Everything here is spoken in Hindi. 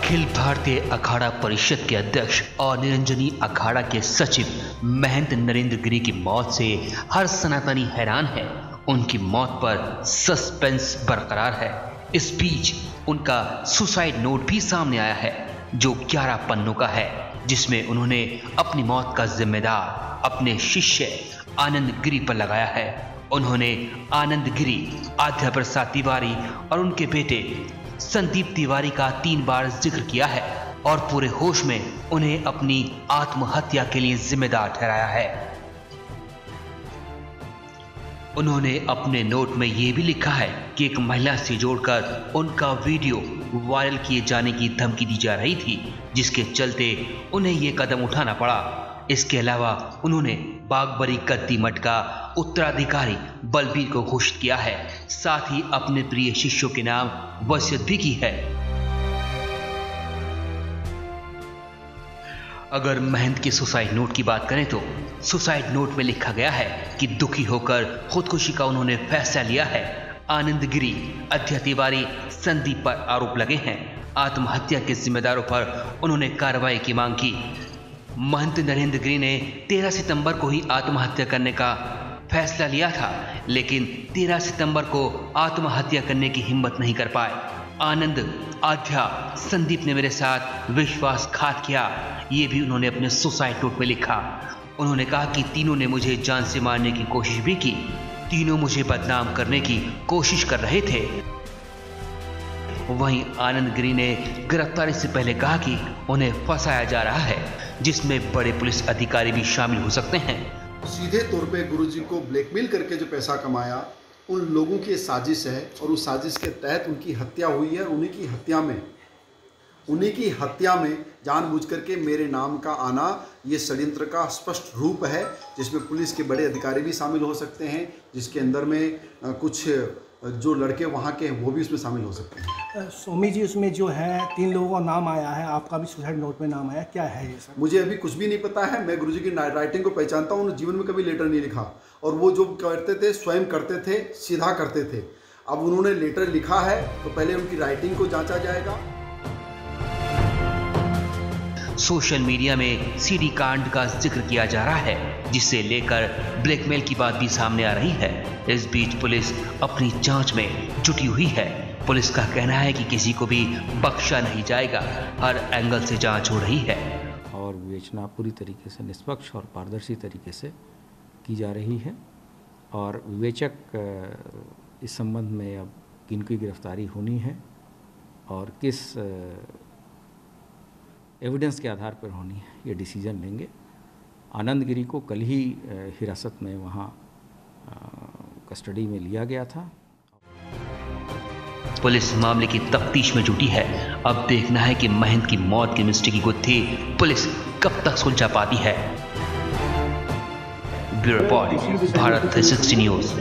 अखिल भारतीय अखाड़ा परिषद के अध्यक्ष और निरंजनी अखाड़ा के सचिव महंत नरेंद्र गिरी की मौत से हर सनातनी हैरान है। उनकी मौत पर सस्पेंस बरकरार है। इस बीच उनका सुसाइड नोट भी सामने आया है जो 11 पन्नों का है, जिसमें उन्होंने अपनी मौत का जिम्मेदार अपने शिष्य आनंद गिरी पर लगाया है। उन्होंने आनंद गिरी, आध्या प्रसाद तिवारी और उनके बेटे संदीप तिवारी का 3 बार जिक्र किया है और पूरे होश में उन्हें अपनी आत्महत्या के लिए जिम्मेदार ठहराया है। उन्होंने अपने नोट में यह भी लिखा है कि एक महिला से जोड़कर उनका वीडियो वायरल किए जाने की धमकी दी जा रही थी, जिसके चलते उन्हें यह कदम उठाना पड़ा। इसके अलावा उन्होंने बागबरी गद्दी मठ का उत्तराधिकारी बलबीर को घोषित किया है, साथ ही अपने प्रिय शिष्यों के नाम वसीयत भी की है। अगर महंत के सुसाइड नोट की बात करें तो सुसाइड नोट में लिखा गया है कि दुखी होकर खुदकुशी का उन्होंने फैसला लिया है। आनंद गिरी, अध्या तिवारी, संदीप पर आरोप लगे हैं। आत्महत्या के जिम्मेदारों पर उन्होंने कार्रवाई की मांग की। महंत नरेंद्र गिरी ने 13 सितंबर को ही आत्महत्या करने का फैसला लिया था, लेकिन 13 सितंबर को आत्महत्या करने की हिम्मत नहीं कर पाए। आनंद, आध्या, संदीप ने मेरे साथ विश्वासघात किया, ये भी उन्होंने अपने सुसाइड नोट में लिखा। उन्होंने कहा कि तीनों ने मुझे जान से मारने की कोशिश भी की। तीनों मुझे बदनाम करने की कोशिश कर रहे थे। वहीं आनंद गिरी ने गिरफ्तारी से पहले कहा कि उन्हें फंसाया जा रहा है, जिसमें बड़े पुलिस अधिकारी भी शामिल हो सकते हैं। सीधे तौर पे गुरुजी को ब्लैकमेल करके जो पैसा कमाया, उन लोगों की साजिश है और उस साजिश के तहत उनकी हत्या हुई है। उन्हीं की हत्या में जानबूझ करके मेरे नाम का आना ये षड्यंत्र का स्पष्ट रूप है, जिसमें पुलिस के बड़े अधिकारी भी शामिल हो सकते हैं, जिसके अंदर में कुछ जो लड़के वहाँ के हैं वो भी उसमें शामिल हो सकते हैं। स्वामी जी, उसमें जो है 3 लोगों का नाम आया है, आपका भी सुसाइड नोट में नाम आया, क्या है ये सर? मुझे अभी कुछ भी नहीं पता है। मैं गुरुजी की राइटिंग को पहचानता हूँ, उन्होंने जीवन में कभी लेटर नहीं लिखा और वो जो करते थे स्वयं करते थे, सीधा करते थे। अब उन्होंने लेटर लिखा है तो पहले उनकी राइटिंग को जांचा जाएगा। सोशल मीडिया में सीडी कांड का जिक्र किया जा रहा है, जिसे लेकर ब्लैकमेल की बात भी सामने आ रही है। इस बीच पुलिस अपनी जांच में जुटी हुई है। पुलिस का कहना है कि किसी को भी बख्शा नहीं जाएगा, हर एंगल से जांच हो रही है और विवेचना पूरी तरीके से निष्पक्ष और पारदर्शी तरीके से की जा रही है। और विवेचक इस संबंध में अब किनकी गिरफ्तारी होनी है और किस एविडेंस के आधार पर होनी है, ये डिसीजन लेंगे। आनंद गिरी को कल ही हिरासत में वहाँ कस्टडी में लिया गया था। पुलिस मामले की तफ्तीश में जुटी है। अब देखना है कि महंत की मौत की मिस्ट्री की गुत्थी पुलिस कब तक सुलझा पाती है। Bureau report, Bharat 360 news.